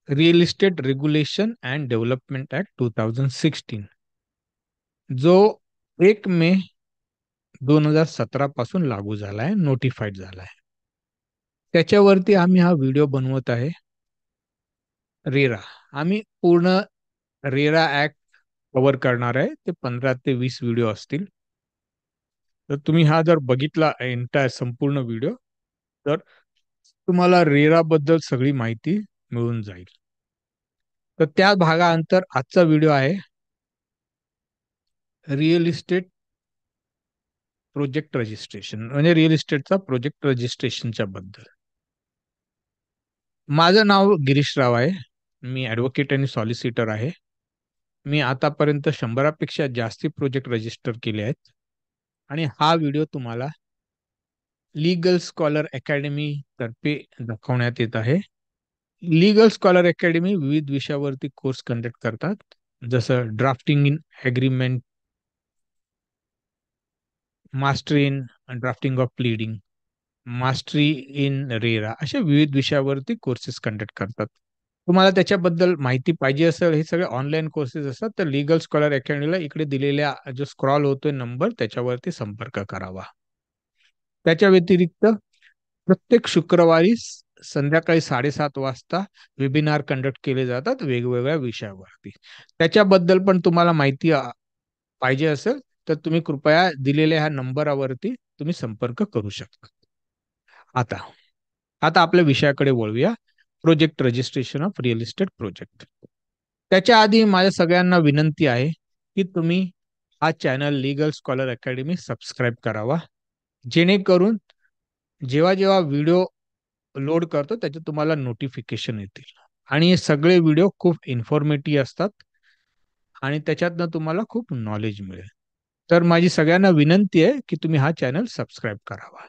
Real estate regulation and development act 2016, जो 1 मे 2017 पासून लागू झाला आहे, नोटिफाईड झाला आहे. त्याच्यावरती आम्ही हा व्हिडिओ बनवत आहे. रेरा आम्ही पूर्ण रेरा ऍक्ट कव्हर करणार आहे. ते 15 ते 20 व्हिडिओ असतील. तर तुम्ही हा जर बघितला एंटायर संपूर्ण व्हिडिओ, तर तुम्हाला रेरा बद्दल सगळी माहिती मिळून जाईल. तर त्या भागानंतर आजचा व्हिडिओ आहे रिअल इस्टेट प्रोजेक्ट रजिस्ट्रेशन, म्हणजे रिअल इस्टेटचा प्रोजेक्ट रजिस्ट्रेशनच्या बद्दल. माझं नाव गिरीश राव आहे. मी ॲडव्होकेट आणि सॉलिसिटर आहे. मी आतापर्यंत 100पेक्षा जास्ती प्रोजेक्ट रजिस्टर केले आहेत. आणि हा व्हिडिओ तुम्हाला लीगल स्कॉलर अकॅडमी तर्फे दाखवण्यात येत आहे. लीगल स्कॉलर अकॅडमी विविध विषयावरती कोर्स कंडक्ट करतात, जसं drafting in agreement, mastery in drafting of pleading, mastery in RERA, अशा विविध विषयावरती कोर्सेस कंडक्ट करतात. तुम्हाला त्याच्याबद्दल माहिती पाहिजे असेल, हे सगळे ऑनलाईन कोर्सेस असतात, तर लीगल स्कॉलर अकॅडमीला इकडे दिलेल्या जो स्क्रॉल होतोय नंबर, त्याच्यावरती संपर्क करावा. त्याच्या व्यतिरिक्त प्रत्येक शुक्रवारी संध्याकाळी 7:30 वाजता वेबिनार कंडक्ट केले जातात वेगवेगळ्या विषयावरती. त्याच्याबद्दल पण तुम्हाला माहिती पाहिजे असेल, तर तुम्ही कृपया दिलेल्या ह्या नंबरवरती तुम्ही संपर्क करू शकता. आता आता आपल्या विषयाकडे वळूया. Project registration of real estate project. त्याच्या आधी माझ्या सगळ्यांना विनंती आहे की तुम्ही हा channel legal scholar academy subscribe करावा, जेणेकरून जेव्हा जेव्हा व्हिडिओ लोड करतो त्याचे तुम्हाला नोटिफिकेशन येतील. आणि हे सगळे व्हिडिओ खूप इन्फॉर्मेटिव्ह असतात आणि त्याच्यातनं तुम्हाला खूप नॉलेज मिळेल. तर माझी सगळ्यांना विनंती आहे की तुम्ही हा चॅनल सबस्क्राईब करावा.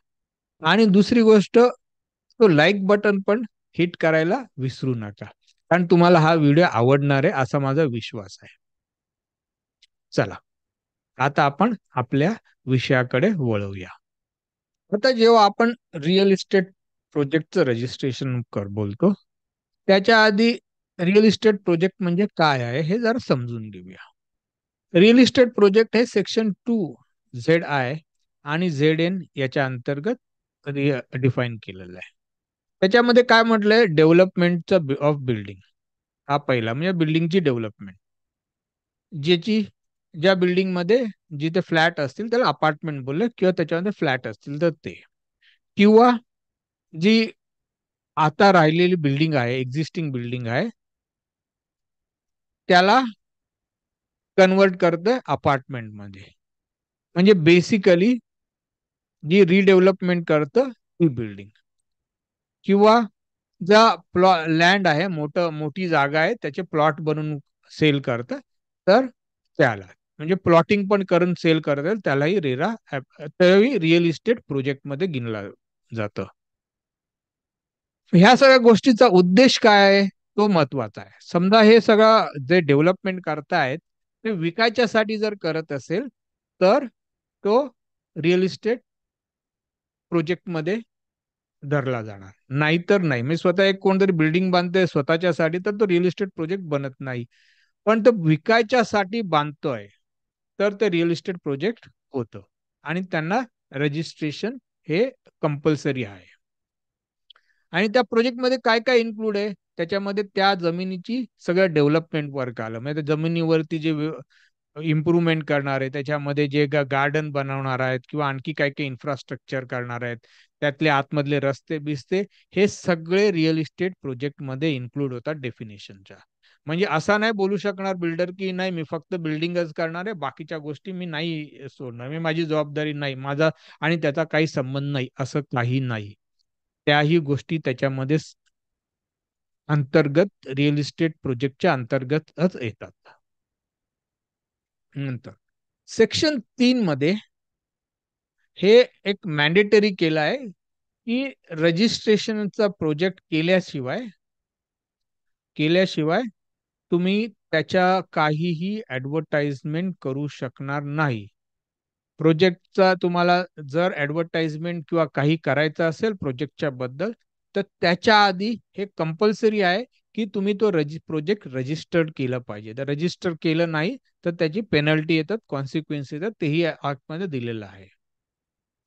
आणि दुसरी गोष्ट, तो लाईक बटन पण हिट करायला विसरू नका, कारण तुम्हाला हा व्हिडिओ आवडणार आहे असा माझा विश्वास आहे. चला, आता आपण आपल्या विषयाकडे वळूया. आता जेव्हा आपण रिअल इस्टेट प्रोजेक्टचं रजिस्ट्रेशन बोलतो, त्याच्या आधी रिअल इस्टेट प्रोजेक्ट म्हणजे काय आहे हे जरा समजून घेऊया. रिअल इस्टेट प्रोजेक्ट हे सेक्शन 2 ZI आणि ZN याच्या अंतर्गत डिफाईन केलेलं आहे. त्याच्यामध्ये काय म्हटलंय, डेव्हलपमेंटचं ऑफ बिल्डिंग. हा पहिला म्हणजे बिल्डिंगची डेव्हलपमेंट, ज्याची ज्या बिल्डिंग मध्ये जिथे फ्लॅट असतील त्याला अपार्टमेंट बोलले, किंवा त्याच्यामध्ये फ्लॅट असतील तर ते, किंवा जी आता राहिलेली बिल्डिंग आहे, एक्झिस्टिंग बिल्डिंग आहे, त्याला कन्वर्ट करतोय अपार्टमेंट मध्ये. म्हणजे बेसिकली जी रिडेव्हलपमेंट करतं ती बिल्डिंग. किंवा ज्या लँड आहे, मोठी जागा आहे, त्याचे प्लॉट बनवून सेल करतं, तर त्याला म्हणजे प्लॉटिंग पण करून सेल करतात, त्यालाही त्यालाही रिअल इस्टेट प्रोजेक्ट मध्ये गिनलं जातं. ह्या सगळ्या गोष्टीचा उद्देश काय आहे तो महत्वाचा आहे. समजा हे सगळं जे डेव्हलपमेंट करतायत ते विकायच्यासाठी जर करत असेल, तर तो रिअल इस्टेट प्रोजेक्ट मध्ये धरला जाणार. नाहीतर नाही. म्हणजे स्वतः एक कोणतरी बिल्डिंग बांधतोय स्वतःच्यासाठी, तर तो रिअल इस्टेट प्रोजेक्ट बनत नाही. पण तो विकायच्यासाठी बांधतोय, तर ते रिअल इस्टेट प्रोजेक्ट होतं. आणि त्यांना रजिस्ट्रेशन हे कंपल्सरी आहे. आणि त्या प्रोजेक्टमध्ये काय काय इन्क्लूड आहे, त्याच्यामध्ये त्या जमिनीची सगळं डेव्हलपमेंट वर्क आलं. म्हणजे जमिनीवरती जे इम्प्रूव्हमेंट करणार आहे, त्याच्यामध्ये जे गार्डन बनवणार आहेत, किंवा आणखी काय काय इन्फ्रास्ट्रक्चर करणार आहेत, त्यातले आतमधले रस्ते बिस्ते, हे सगळे रिअल इस्टेट प्रोजेक्ट मध्ये इन्क्लूड होतात डेफिनेशनच्या. म्हणजे असा नाही बोलू शकणार बिल्डर की नाही मी फक्त बिल्डिंगच करणार आहे, बाकीच्या गोष्टी मी नाही सोडणार, मी माझी जबाबदारी नाही, माझा आणि त्याचा काही संबंध नाही, असं काही नाही. त्याही गोष्टी त्याच्यामध्ये अंतर्गत रिअल इस्टेट प्रोजेक्टच्या अंतर्गतच येतात. नंतर सेक्शन 3 मध्ये हे एक मॅन्डेटरी केलं आहे की रजिस्ट्रेशनचा प्रोजेक्ट केल्याशिवाय तुम्ही त्याच्या काहीही ऍडव्हर्टाइजमेंट करू शकणार नाही. प्रोजेक्टचा तुम्हाला जर ऍडव्हर्टाइजमेंट किंवा काही करायचं असेल प्रोजेक्टच्या बद्दल, तर त्याच्या आधी हे कंपल्सरी आहे की तुम्ही तो प्रोजेक्ट रजिस्टर्ड केलं पाहिजे. तर रजिस्टर केलं नाही तर त्याची पेनल्टी येतात, कॉन्सिक्वेन्स येतात, तेही ॲक्टमध्ये दिलेलं आहे.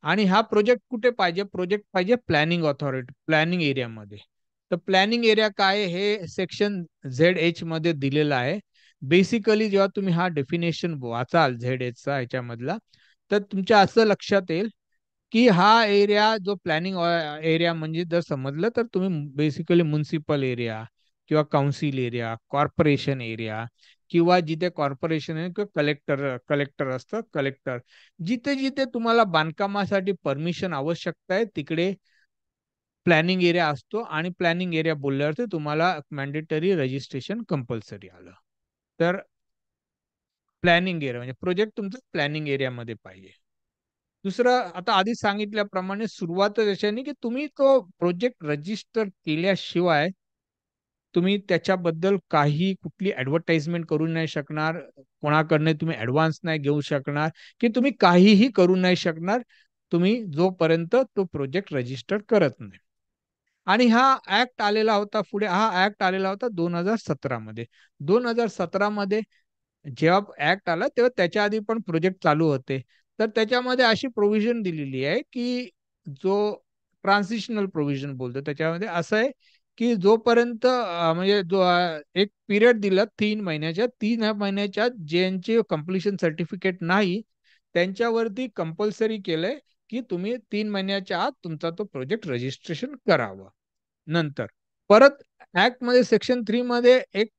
आणि हा प्रोजेक्ट कुठे पाहिजे? प्रोजेक्ट पाहिजे प्लॅनिंग ऑथॉरिटी, प्लॅनिंग एरियामध्ये. तर प्लॅनिंग एरिया काय हे सेक्शन ZH मध्ये दिलेलं आहे. बेसिकली जेव्हा तुम्ही हा डेफिनेशन वाचाल ZH चा ह्याच्यामधला, तर तुमच्या असं लक्षात येईल की हा एरिया जो प्लॅनिंग एरिया म्हणजे जर समजलं तर तुम्ही बेसिकली म्युन्सिपल एरिया किंवा काउन्सिल एरिया, कॉर्पोरेशन एरिया किंवा जिथे कॉर्पोरेशन आहे किंवा कलेक्टर कलेक्टर असतं कलेक्टर, जिथे जिथे तुम्हाला बांधकामासाठी परमिशन आवश्यकता आहे तिकडे प्लॅनिंग एरिया असतो आणि प्लॅनिंग एरिया बोलल्यावरती तुम्हाला मॅन्डेटरी रजिस्ट्रेशन कंपल्सरी आलं. तर प्लॅनिंग एरिया म्हणजे प्रोजेक्ट तुमचं प्लॅनिंग एरियामध्ये पाहिजे. दुसरं आता आधी सांगितल्याप्रमाणे सुरुवातच अशाने की तुम्ही तो प्रोजेक्ट रजिस्टर केल्याशिवाय तुम्ही त्याच्याबद्दल काही कुठली ॲडव्हर्टाइजमेंट करू नाही शकणार. कोणाकडनं तुम्ही ॲडव्हान्स नाही घेऊ शकणार, की तुम्ही काहीही करू नाही शकणार. तुम्ही जोपर्यंत तो प्रोजेक्ट रजिस्टर करत नाही. आणि हा ॲक्ट आलेला होता पुढे हा ॲक्ट आलेला होता 2017 मध्ये. 2017 मध्ये जेव्हा ॲक्ट आला तेव्हा त्याच्या आधी पण प्रोजेक्ट चालू होते. तर त्याच्यामध्ये अशी प्रोव्हिजन दिलेली आहे, की जो ट्रान्झिशनल प्रोव्हिजन बोलतो त्याच्यामध्ये असं आहे, की जोपर्यंत म्हणजे जो एक पिरियड दिला 3 महिन्याच्या, 3 महिन्याच्या ज्यांचे कंप्लीशन सर्टिफिकेट नाही, त्यांच्यावरती कंपल्सरी केलंय, की तुम्ही 3 महिन्याच्या आत तुमचा तो प्रोजेक्ट रजिस्ट्रेशन करावं. नंतर परत ॲक्टमध्ये सेक्शन 3 मध्ये एक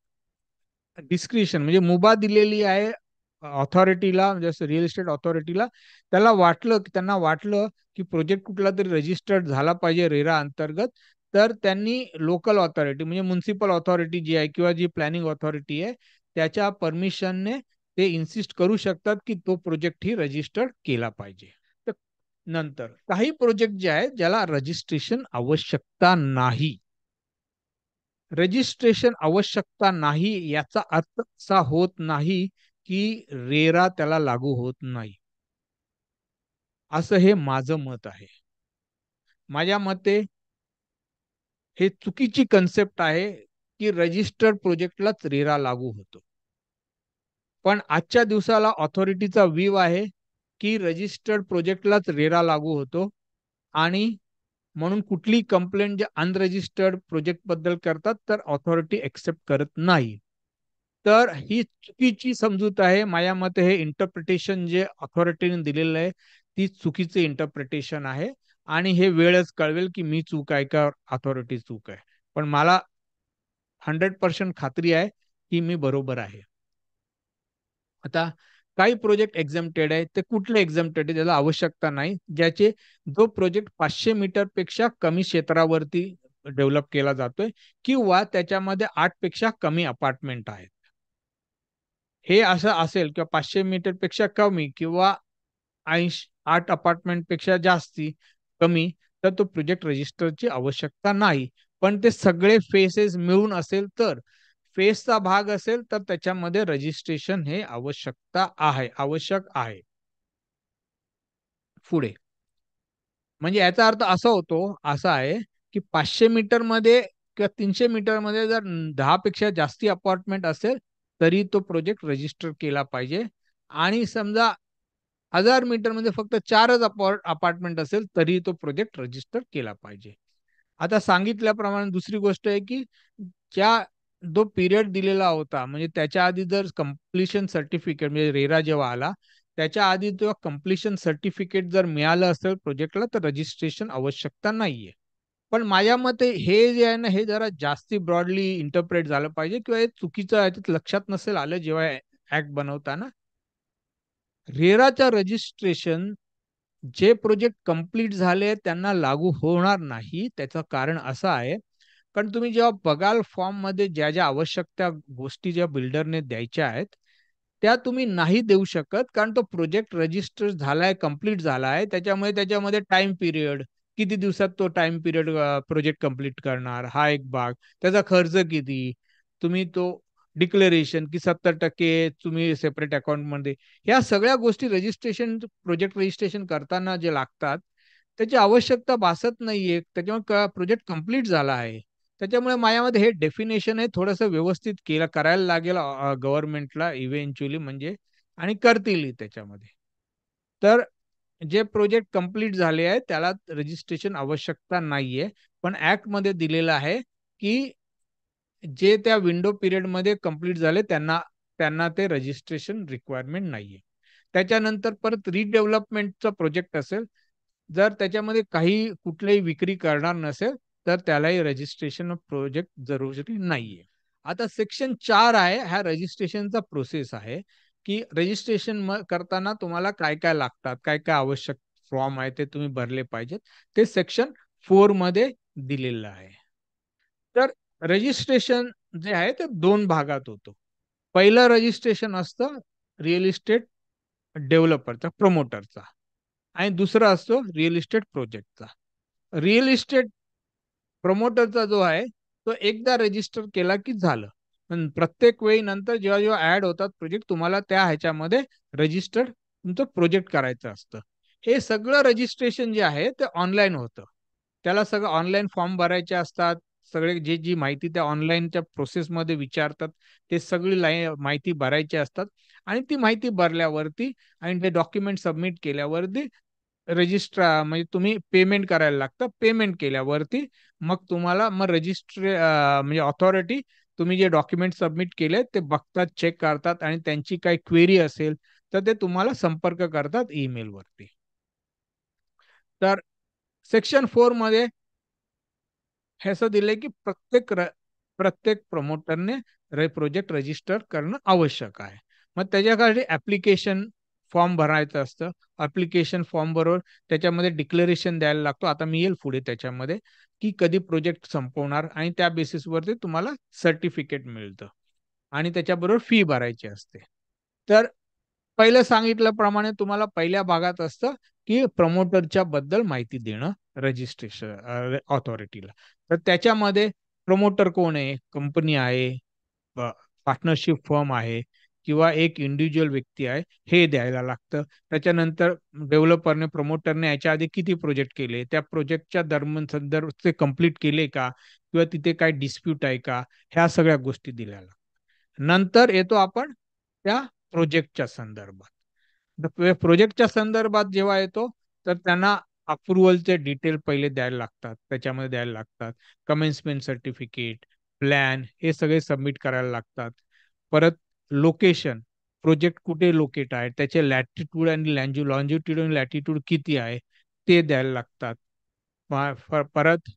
डिस्क्रिशन म्हणजे मुभा दिलेली आहे ऑथॉरिटीला, म्हणजे असं रिअल इस्टेट ऑथॉरिटीला. त्यांना वाटलं की प्रोजेक्ट कुठला तरी रजिस्टर्ड झाला पाहिजे रेरा अंतर्गत, तर त्यांनी लोकल ऑथॉरिटी म्हणजे म्युन्सिपल ऑथॉरिटी जी आहे किंवा जी प्लॅनिंग ऑथॉरिटी आहे त्याच्या परमिशनने ते इन्सिस्ट करू शकतात की तो प्रोजेक्ट ही रजिस्टर्ड केला पाहिजे. तर नंतर काही प्रोजेक्ट जे आहेत ज्याला रजिस्ट्रेशन आवश्यकता नाही. रजिस्ट्रेशन आवश्यकता नाही याचा अर्थ असा होत नाही की रेरा त्याला लागू होत नाही, असं हे माझं मत आहे. माझ्या मते हे चुकीची कन्सेप्ट आहे की रजिस्टर्ड प्रोजेक्टलाच रेरा लागू होतो. पण आजच्या दिवसाला ऑथॉरिटीचा व्ह्यू आहे की रजिस्टर्ड प्रोजेक्टलाच रेरा लागू होतो आणि म्हणून कुठली कंप्लेंट जे अनरजिस्टर्ड प्रोजेक्ट बद्दल करतात तर ऑथॉरिटी एक्सेप्ट करत नाही. तर ही चुकीची समजूत आहे. माझ्या मते हे इंटरप्रिटेशन जे ऑथॉरिटीने दिलेलं आहे ती चुकीचे इंटरप्रिटेशन आहे आणि हे वेळच कळवेल की मी चूक आहे का ऑथॉरिटी चूक आहे. पण मला 100% खात्री आहे की मी बरोबर आहे. आता काही प्रोजेक्ट एक्झम्प्टेड आहे. ते कुठले एक्झम्प्टेड आहे त्याला आवश्यकता नाही. ज्याचे जो प्रोजेक्ट 500 मीटर पेक्षा कमी क्षेत्रावरती डेव्हलप केला जातोय किंवा त्याच्यामध्ये 8 पेक्षा कमी अपार्टमेंट आहेत. हे असं असेल किंवा 500 मीटर पेक्षा कमी किंवा 80 8 अपार्टमेंट पेक्षा जास्ती कमी, तर तो प्रोजेक्ट रजिस्टरची आवश्यकता नाही. पण ते सगळे फेसेस मिळून असेल तर फेसचा भाग असेल तर त्याच्यामध्ये रजिस्ट्रेशन हे आवश्यक आहे. पुढे म्हणजे याचा अर्थ असा आहे, की 500 मीटरमध्ये किंवा 300 मीटरमध्ये जर 10 पेक्षा जास्ती अपार्टमेंट असेल, तरी तो प्रोजेक्ट रजिस्टर केला पाहिजे आणि समजा 1000 मीटरमध्ये फक्त 4च अपार्टमेंट असेल, तरी तो प्रोजेक्ट रजिस्टर केला पाहिजे. आता सांगितल्याप्रमाणे दुसरी गोष्ट आहे, की ज्या जो पिरियड दिलेला होता, म्हणजे त्याच्या आधी जर कंप्लीशन सर्टिफिकेट म्हणजे रेरा जेव्हा आला, त्याच्या आधी जेव्हा कंप्लीशन सर्टिफिकेट जर मिळालं असेल प्रोजेक्टला, तर रजिस्ट्रेशन आवश्यकता नाहीये. पण माझ्या मते हे जे आहे ना, हे जरा जास्ती ब्रॉडली इंटरप्रेट झालं पाहिजे किंवा हे चुकीचं याच्यात लक्षात नसेल आलं जेव्हा ॲक्ट बनवताना. रेराचं रजिस्ट्रेशन जे प्रोजेक्ट कंप्लीट झाले त्यांना लागू होणार नाही. त्याचं कारण असं आहे, कारण तुम्ही जेव्हा बघाल फॉर्ममध्ये ज्या आवश्यक गोष्टी ज्या बिल्डरने द्यायच्या आहेत, त्या तुम्ही नाही देऊ शकत. कारण तो प्रोजेक्ट रजिस्टर झालाय, कंप्लीट झालाय. त्याच्यामध्ये टाईम पिरियड, किती दिवसात तो टाईम पिरियड प्रोजेक्ट कंप्लीट करणार, हा एक भाग. त्याचा खर्च किती, तुम्ही तो डिक्लेरेशन की 70% तुम्ही सेपरेट अकाउंटमध्ये, ह्या सगळ्या गोष्टी प्रोजेक्ट रजिस्ट्रेशन करताना जे लागतात, त्याची आवश्यकता भासत नाहीये. त्याच्यामुळे प्रोजेक्ट कंप्लीट झाला आहे. त्याच्यामुळे माझ्यामध्ये हे डेफिनेशन आहे थोडंसं व्यवस्थित करायला लागेल गव्हर्नमेंटला इव्हेंच्युअली, म्हणजे आणि करतीलही त्याच्यामध्ये. तर जे प्रोजेक्ट कंप्लीट झाले आहे त्याला रजिस्ट्रेशन आवश्यकता नाहीये. पण ॲक्टमध्ये दिलेलं आहे, की जे त्या विंडो पिरियडमध्ये कंप्लीट झाले त्यांना त्यांना ते रजिस्ट्रेशन रिक्वायरमेंट नाहीये. त्याच्यानंतर परत रिडेव्हलपमेंटचा प्रोजेक्ट असेल, जर त्याच्यामध्ये काही कुठलीही विक्री करणार नसेल, तर त्यालाही रजिस्ट्रेशन ऑफ प्रोजेक्ट जरुरी नाहीये. आता सेक्शन 4 आहे, ह्या रजिस्ट्रेशनचा प्रोसेस आहे, की रजिस्ट्रेशन करताना तुम्हाला काय-काय लागतात, काय-काय आवश्यक फॉर्म आहे ते तुम्ही भरले पाहिजेत. ते सेक्शन 4 मध्ये दिलेलं आहे. तर रजिस्ट्रेशन जे आहे ते 2 भागात होतं. पहिलं रजिस्ट्रेशन असतं रिअल इस्टेट डेव्हलपरचा, प्रमोटरचा आणि दुसरा असतो रिअल इस्टेट प्रोजेक्टचा. रिअल इस्टेट प्रमोटरचा जो आहे, तो एकदा रजिस्टर केला की झालं. पण प्रत्येक वेळी नंतर जेव्हा-जेव्हा ॲड होतात प्रोजेक्ट तुम्हाला त्या ह्याच्यामध्ये रजिस्टर्ड तुमचं प्रोजेक्ट करायचं असतं. हे सगळं रजिस्ट्रेशन जे आहे ते ऑनलाईन होतं. त्याला सगळं ऑनलाईन फॉर्म भरायचे असतात. सगळे जी माहिती त्या ऑनलाईनच्या प्रोसेसमध्ये विचारतात, ते सगळी माहिती भरायची असतात आणि ती माहिती भरल्यावरती आणि ते डॉक्युमेंट सबमिट केल्यावरती म्हणजे तुम्ही पेमेंट करायला लागतं. पेमेंट केल्यावरती मग तुम्हाला म्हणजे ऑथॉरिटी तुम्ही जे डॉक्युमेंट सबमिट केले ते बघतात, चेक करतात आणि त्यांची काही क्वेरी असेल, तर ते तुम्हाला संपर्क करतात ईमेलवरती. तर सेक्शन 4 मध्ये हे असं दिलंय, की प्रत्येक प्रमोटरने प्रोजेक्ट रजिस्टर करणं आवश्यक आहे. मग त्याच्यासाठी ॲप्लिकेशन फॉर्म भरायचं असतं. ॲप्लिकेशन फॉर्म बरोबर त्याच्यामध्ये डिक्लेरेशन द्यायला लागतो. आता मी येईल पुढे त्याच्यामध्ये, की कधी प्रोजेक्ट संपवणार आणि त्या बेसिसवरती तुम्हाला सर्टिफिकेट मिळतं आणि त्याच्याबरोबर फी भरायची असते. तर पहिलं सांगितल्याप्रमाणे तुम्हाला पहिल्या भागात असतं, की प्रमोटरच्या बद्दल माहिती देणं रजिस्ट्रेशन ऑथॉरिटीला. तर त्याच्यामध्ये प्रमोटर कोण आहे? कंपनी आहे, पार्टनरशिप फर्म आहे किंवा एक इंडिव्हिज्युअल व्यक्ती आहे, हे द्यायला लागतं. त्याच्यानंतर डेव्हलपरने, प्रमोटरने याच्या आधी किती प्रोजेक्ट केले, त्या प्रोजेक्टच्या दरम्यान संदर्भ ते कंप्लीट केले का? किंवा तिथे काही डिस्प्यूट आहे का? ह्या सगळ्या गोष्टी दिल्या लागतात. नंतर येतो आपण त्या प्रोजेक्टच्या संदर्भात. प्रोजेक्टच्या संदर्भात जेव्हा येतो, तर त्यांना अप्रूव्हलचे डिटेल पहिले द्यायला लागतात. त्याच्यामध्ये द्यायला लागतात. कमेन्समेंट सर्टिफिकेट, प्लॅन हे सगळे सबमिट करायला लागतात. परत लोकेशन, प्रोजेक्ट कुठे लोकेट आहे, त्याचे लॅटिट्यूड आणि लॉन्जिट्यूड आणि लॅटिट्यूड किती आहे, ते द्यायला लागतात. परत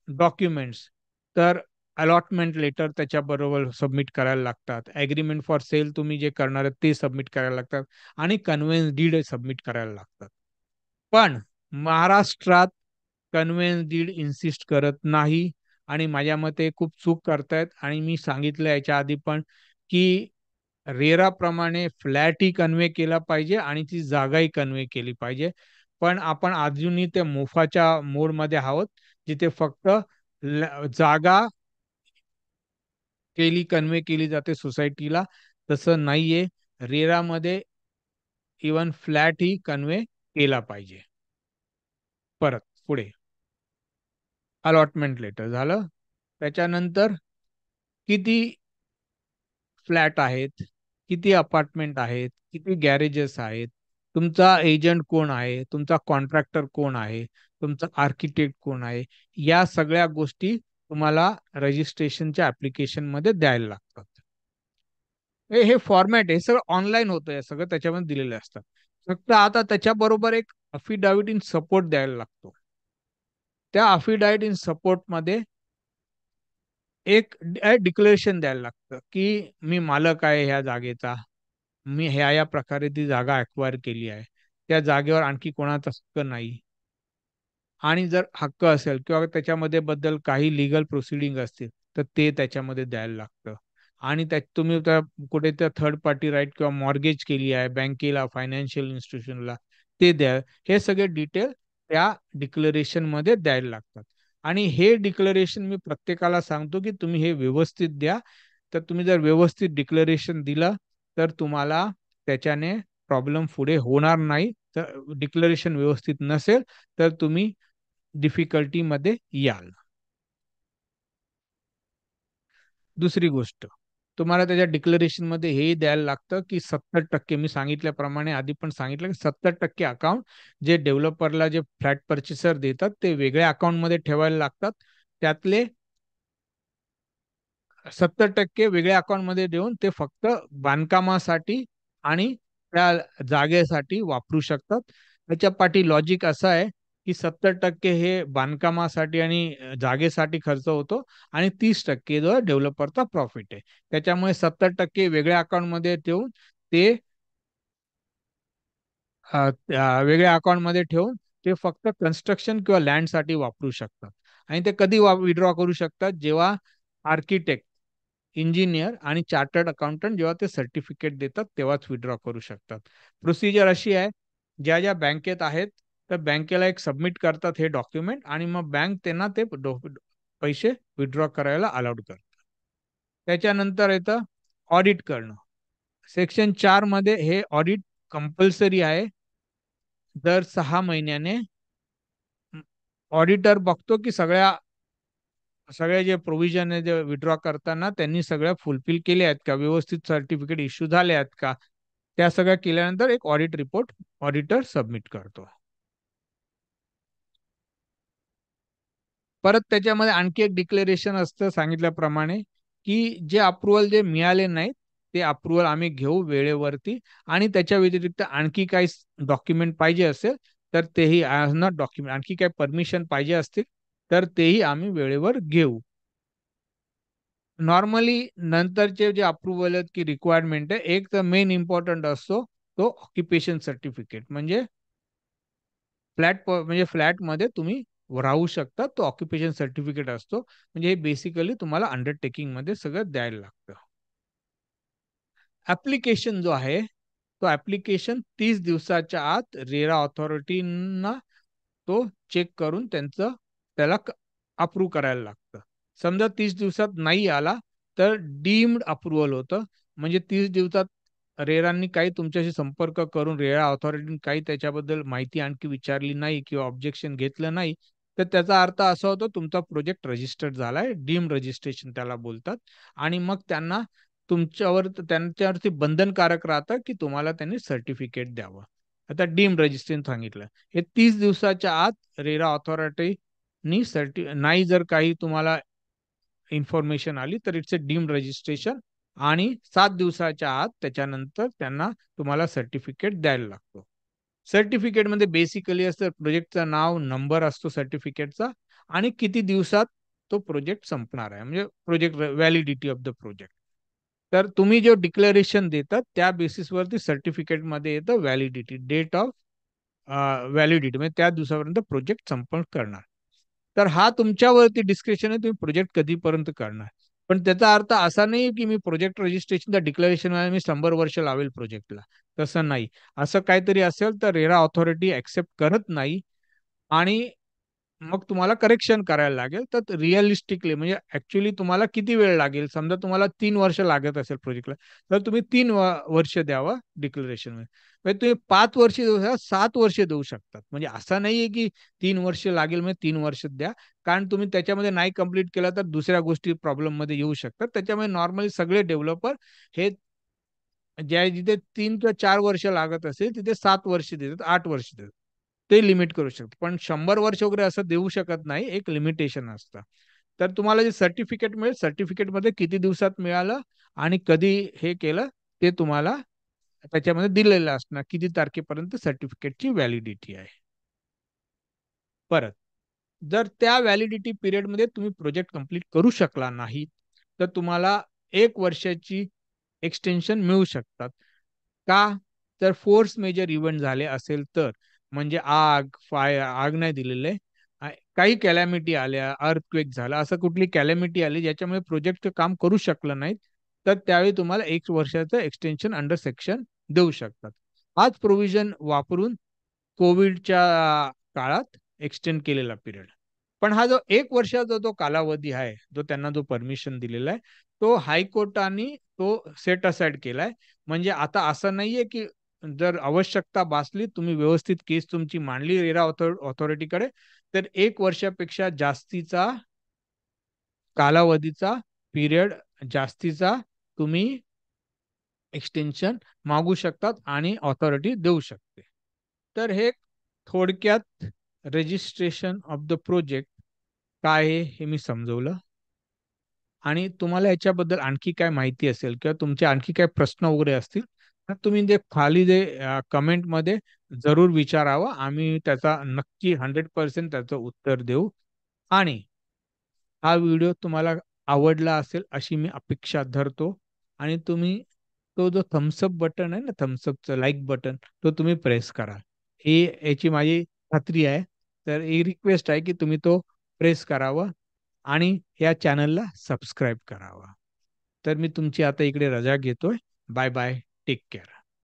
डॉक्युमेंट्स, तर अलॉटमेंट लेटर त्याच्याबरोबर सबमिट करायला लागतात. ॲग्रीमेंट फॉर सेल तुम्ही जे करणार आहेत ते सबमिट करायला लागतात आणि कन्व्हेन्स डीड सबमिट करायला लागतात. पण महाराष्ट्रात कन्व्हेन्स डीड इन्सिस्ट करत नाही आणि माझ्या मते खूप चूक करतायत आणि मी सांगितलं याच्या आधी पण, की रेराप्रमाणे फ्लॅटही कन्वे केला पाहिजे आणि ती जागाही कन्वे केली पाहिजे. पण आपण अजूनही त्या मोफाच्या मोडमध्ये आहोत, जिथे फक्त जागा कन्वे केली जाते सोसायटीला. तसं नाहीये. रेरामध्ये इव्हन फ्लॅटही कन्वे केला पाहिजे. परत पुढे अलॉटमेंट लेटर झालं. त्याच्यानंतर किती फ्लॅट आहेत, किती अपार्टमेंट आहेत, किती गॅरेजेस आहेत, तुमचा एजंट कोण आहे, तुमचा कॉन्ट्रॅक्टर कोण आहे, तुमचा आर्किटेक्ट कोण आहे, या सगळ्या गोष्टी तुम्हाला रजिस्ट्रेशनच्या ॲप्लिकेशनमध्ये द्यायला लागतात. हे फॉर्मॅट आहे, सगळं ऑनलाईन होतं, हे सगळं त्याच्यामध्ये दिलेले असतात. फक्त आता त्याच्याबरोबर एक अफिडाविट इन सपोर्ट द्यायला लागतो. त्या अफिडाविट इन सपोर्टमध्ये एक डिक्लेरेशन द्यायला लागतं, की मी मालक आहे ह्या जागेचा. मी ह्या-ह्या प्रकारे ती जागा ॲक्वायर केली आहे. त्या जागेवर आणखी कोणाचा हक्क नाही. आणि जर हक्क असेल किंवा त्याच्यामध्ये बद्दल काही लीगल प्रोसिडिंग असतील, तर ते त्याच्यामध्ये द्यायला लागतं. आणि त्यात तुम्ही त्या कुठे त्या थर्ड पार्टी राइट किंवा मॉर्गेज केली आहे बँकेला, फायनान्शियल इन्स्टिट्यूशनला, ते द्या. हे सगळे डिटेल त्या डिक्लेरेशनमध्ये द्यायला लागतात. आणि हे डिक्लेरेशन मी प्रत्येकाला सांगतो, की तुम्ही हे व्यवस्थित द्या. तर तुम्ही जर व्यवस्थित डिक्लेरेशन दिलं, तर तुम्हाला त्याच्याने प्रॉब्लेम पुढे होणार नाही. तर डिक्लेरेशन व्यवस्थित नसेल, तर तुम्ही डिफिकल्टीमध्ये याल. दुसरी गोष्ट, तुम्हाला त्याच्या डिक्लेरेशन मध्ये हे द्यायला लागतं की 70%, मी सांगितल्याप्रमाणे आधी पण सांगितलं की 70% अकाउंट जे डेव्हलपरला, जे फ्लॅट परचेसर देतात, ते वेगळ्या अकाउंट मध्ये ठेवायला लागतात. त्यातले 70% वेगळ्या अकाउंट मध्ये देऊन ते फक्त बांधकामासाठी आणि त्या जागेसाठी वापरू शकतात. त्याच्या पाठी लॉजिक असं आहे की 70% हे बांधकामासाठी आणि जागेसाठी खर्च होतो आणि 30% जो डेव्हलपरचा प्रॉफिट आहे. त्याच्यामुळे 70% वेगळ्या अकाउंट मध्ये ठेवून ते वेगळ्या अकाउंट मध्ये ठेवून ते फक्त कन्स्ट्रक्शन किंवा लँडसाठी वापरू शकतात. आणि ते कधी विड्रॉ करू शकतात, जेव्हा आर्किटेक्ट, इंजिनियर आणि चार्टर्ड अकाउंटंट जेव्हा ते सर्टिफिकेट देतात तेव्हाच विड्रॉ करू शकतात. प्रोसिजर अशी आहे, ज्या ज्या बँकेत आहेत तर बँकेला एक सबमिट करतात हे डॉक्युमेंट, आणि मग बँक त्यांना ते पैसे विड्रॉ करायला अलाउड करतात. त्याच्यानंतर येतं ऑडिट करणं. सेक्शन 4 मध्ये हे ऑडिट कंपल्सरी आहे. दर 6 महिन्याने ऑडिटर बघतो की सगळे जे प्रोव्हिजन आहे, जे विड्रॉ करताना त्यांनी सगळ्या फुलफिल केल्या आहेत का, व्यवस्थित सर्टिफिकेट इश्यू झाले आहेत का, त्या सगळ्या केल्यानंतर एक ऑडिट रिपोर्ट ऑडिटर सबमिट करतो. परत त्याच्यामध्ये आणखी एक डिक्लेरेशन असतं सांगितल्याप्रमाणे, की जे अप्रुव्हल जे मिळाले नाहीत ते अप्रुव्हल आम्ही घेऊ वेळेवरती, आणि त्याच्या व्यतिरिक्त आणखी काही डॉक्युमेंट पाहिजे असेल तर तेही, नॉट डॉक्युमेंट, आणखी काही परमिशन पाहिजे असतील तर तेही आम्ही वेळेवर घेऊ. नॉर्मली नंतरचे जे अप्रुव्हल आहेत की रिक्वायरमेंट आहे, एक तर मेन इम्पॉर्टंट असतो तो ऑक्युपेशन सर्टिफिकेट, म्हणजे म्हणजे फ्लॅटमध्ये तुम्ही राहू शकता, तो ऑक्युपेशन सर्टिफिकेट असतो. म्हणजे हे बेसिकली तुम्हाला अंडरटेकिंग मध्ये सगळं द्यायला लागतं. ऍप्लिकेशन जो आहे, तो ऍप्लिकेशन 30 दिवसाच्या आत रेरा ऑथॉरिटीना तो चेक करून त्याला अप्रूव्ह करायला लागतं. समजा 30 दिवसात नाही आला तर डीम्ड अप्रुव्हल होतं. म्हणजे 30 दिवसात रेरांनी काही तुमच्याशी संपर्क करून रेरा ऑथॉरिटीने काही त्याच्याबद्दल माहिती आणखी विचारली नाही किंवा ऑब्जेक्शन घेतलं नाही, तर त्याचा अर्थ असा होतो तुमचा प्रोजेक्ट रजिस्टर्ड झालाय, डीम रजिस्ट्रेशन त्याला बोलतात. आणि मग त्यांच्यावरती बंधनकारक राहतं की तुम्हाला त्यांनी सर्टिफिकेट द्यावं. आता डीम रजिस्ट्रेशन सांगितलं, हे 30 दिवसाच्या आत रेरा ऑथॉरिटी नाही जर काही तुम्हाला इन्फॉर्मेशन आली तर इट्स अ डीम रजिस्ट्रेशन, आणि 7 दिवसाच्या आत त्याच्यानंतर त्यांना तुम्हाला सर्टिफिकेट द्यायला लागतो. सर्टिफिकेट मध्ये बेसिकली असतं प्रोजेक्टचं नाव, नंबर असतो सर्टिफिकेटचा, आणि किती दिवसात तो प्रोजेक्ट संपणार आहे, म्हणजे project validity of the project. तर तुम्ही जे डिक्लेरेशन देतात त्या बेसिसवरती सर्टिफिकेट मध्ये येतं व्हॅलिडिटी, डेट ऑफ व्हॅलिडिटी, म्हणजे त्या दिवसापर्यंत प्रोजेक्ट संपन्न करणार. तर हा तुमच्यावरती डिस्क्रिप्शन आहे, तुम्ही प्रोजेक्ट कधीपर्यंत करणार. पण त्याचा अर्थ असा नाही की मी प्रोजेक्ट रजिस्ट्रेशनचा डिक्लेरेशन मी 100 वर्ष लावेल प्रोजेक्टला. तसं नाही. असं काहीतरी असेल तर रेरा ऑथॉरिटी ऍक्सेप्ट करत नाही, आणि मग तुम्हाला करेक्शन करायला लागेल. तर रिअलिस्टिकली म्हणजे ऍक्च्युली तुम्हाला किती वेळ लागेल, समजा तुम्हाला 3 वर्ष लागत असेल प्रोजेक्टला, तर तुम्ही 3 वर्ष द्यावं डिक्लेरेशन मध्ये. म्हणजे तुम्ही 5 वर्ष देऊ शकता, 7 वर्ष देऊ शकतात. म्हणजे असं नाहीये की 3 वर्ष लागेल म्हणजे 3 वर्ष द्या. कारण तुम्ही त्याच्यामध्ये नाही कंप्लीट केला तर दुसऱ्या गोष्टी प्रॉब्लेम मध्ये येऊ शकतात. त्याच्यामुळे नॉर्मली सगळे डेव्हलपर हे जिथे 3 किंवा 4 वर्ष लागत असेल तिथे 7 वर्ष देतात, 8 वर्ष देतात. ते लिमिट करू शकतात. पण 100 वर्ष वगैरे असं देऊ शकत नाही, एक लिमिटेशन असतं. तर तुम्हाला जे सर्टिफिकेट मिळेल, सर्टिफिकेटमध्ये किती दिवसात मिळालं आणि कधी हे केलं ते तुम्हाला त्याच्यामध्ये दिलेलं असणार, किती तारखेपर्यंत सर्टिफिकेटची व्हॅलिडिटी आहे. परत जर त्या व्हॅलिडिटी पिरियडमध्ये तुम्ही प्रोजेक्ट कंप्लीट करू शकला नाही, तर तुम्हाला 1 वर्षाची एक्सटेन्शन मिळू शकतात. का? तर फोर्स मेजर इव्हेंट झाले असेल तर, म्हणजे आग नाही दिलेले, काही कॅलॅमिटी आल्या, अर्थक्वेक झाला, असं कुठली कॅलॅमिटी आली ज्याच्यामुळे प्रोजेक्टचं काम करू शकलं नाही, तर त्यावेळी तुम्हाला 1 वर्षाचं एक्सटेन्शन अंडर सेक्शन देऊ शकतात. हाच प्रोव्हिजन वापरून कोविडच्या काळात एक्सटेंड केलेला पिरियड. पण हा जो 1 वर्षाचा जो कालावधी आहे, जो त्यांना जो परमिशन दिलेला आहे, तो हायकोर्टाने तो सेट असाइड केलाय. म्हणजे आता असं नाहीये की जर आवश्यकता भासली, तुम्ही व्यवस्थित केस तुमची मांडली रेरा ऑथॉरिटीकडे, तर 1 वर्षापेक्षा जास्तीचा कालावधीचा पिरियड जास्तीचा तुम्ही एक्सटेन्शन मागू शकतात आणि ऑथॉरिटी देऊ शकते. तर हे थोडक्यात रजिस्ट्रेशन ऑफ द प्रोजेक्ट काय आहे हे मी समजवलं. आणि तुम्हाला याच्याबद्दल आणखी काय माहिती असेल किंवा तुमचे आणखी काय प्रश्न वगैरे असतील, तर तुम्ही जे खाली जे कमेंटमध्ये जरूर विचारावं. आम्ही त्याचा नक्की 100% त्याचं उत्तर देऊ. आणि हा व्हिडिओ तुम्हाला आवडला असेल अशी मी अपेक्षा धरतो. आणि तुम्ही तो जो थम्सअप बटन आहे ना, थम्सअपचं लाईक बटन, तो तुम्ही प्रेस करा. ही याची माझी खात्री आहे. तर ही रिक्वेस्ट आहे की तुम्ही तो प्रेस करावं आणि या चॅनलला सबस्क्राईब करावं. तर मी तुमची आता इकडे रजा घेतोय. Bye bye. Take care.